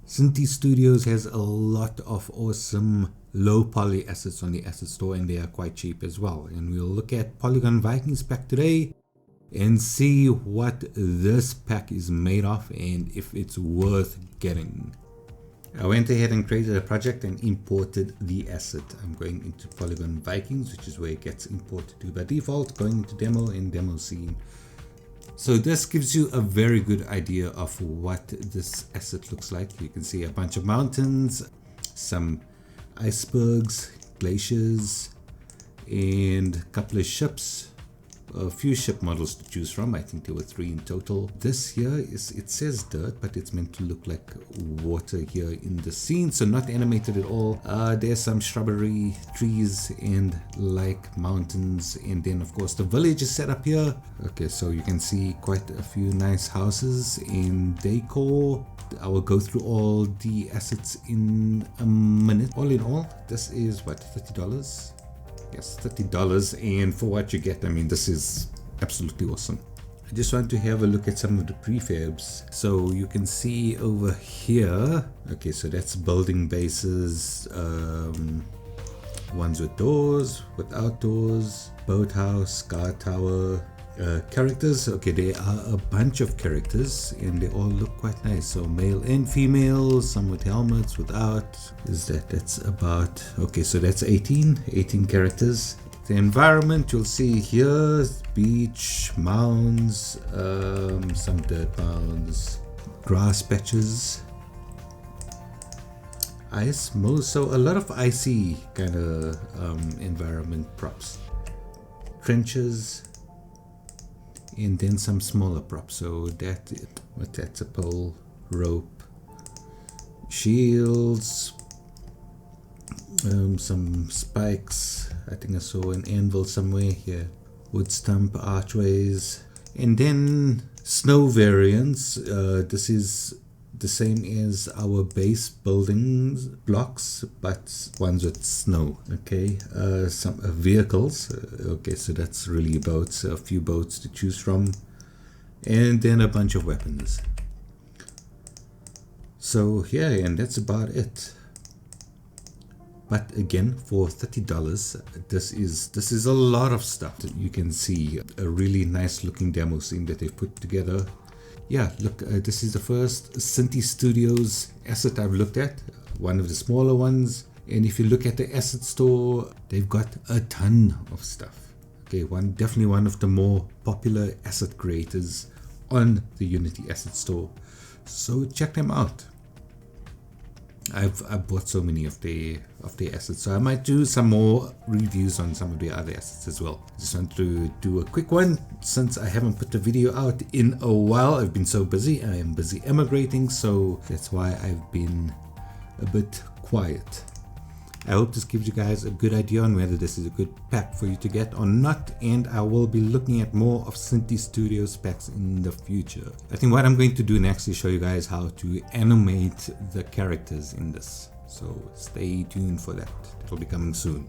Synty Studios has a lot of awesome low poly assets on the asset store, and they are quite cheap as well. And we'll look at Polygon Vikings Pack today and see what this pack is made of and if it's worth getting. I went ahead and created a project and imported the asset. I'm going into Polygon Vikings, which is where it gets imported to by default, going into demo and demo scene. So this gives you a very good idea of what this asset looks like. You can see a bunch of mountains, some icebergs, glaciers, and a couple of ships. A few ship models to choose from. I think there were 3 in total. This here it says dirt, but it's meant to look like water here in the scene, so not animated at all. There's some shrubbery, trees, and like mountains, and then of course the village is set up here. Okay, so you can see quite a few nice houses in decor. I will go through all the assets in a minute. All in all, this is what, $30? Yes, $30, and for what you get, I mean, this is absolutely awesome. I just want to have a look at some of the prefabs. So you can see over here, okay, so that's building bases, ones with doors, without doors, boathouse, guard tower, characters. Okay, there are a bunch of characters and they all look quite nice. So male and female, some with helmets, without. That's about, okay, so that's 18 characters. The environment you'll see here, beach, mounds, some dirt mounds, grass patches, ice, so a lot of icy kind of environment props, trenches, and then some smaller props. So that's a pole, rope, shields, some spikes. I think I saw an anvil somewhere here, wood stump, archways, and then snow variants. This is the same as our base buildings blocks, but ones with snow. Okay, some vehicles. Okay, so that's really boats, a few boats to choose from, and then a bunch of weapons. So yeah, and that's about it. But again, for $30, this is a lot of stuff. You can see a really nice looking demo scene that they've put together. Yeah, look, this is the first Synty Studios asset I've looked at, one of the smaller ones. And if you look at the asset store, they've got a ton of stuff. Okay, definitely one of the more popular asset creators on the Unity asset store. So check them out. I've bought so many of their assets, so I might do some more reviews on some of the other assets as well. Just want to do a quick one since I haven't put the video out in a while. I've been so busy. I am busy emigrating, so that's why I've been a bit quiet. I hope this gives you guys a good idea on whether this is a good pack for you to get or not, and I will be looking at more of Synty Studios packs in the future. I think what I'm going to do next is show you guys how to animate the characters in this, so stay tuned for that. It'll be coming soon.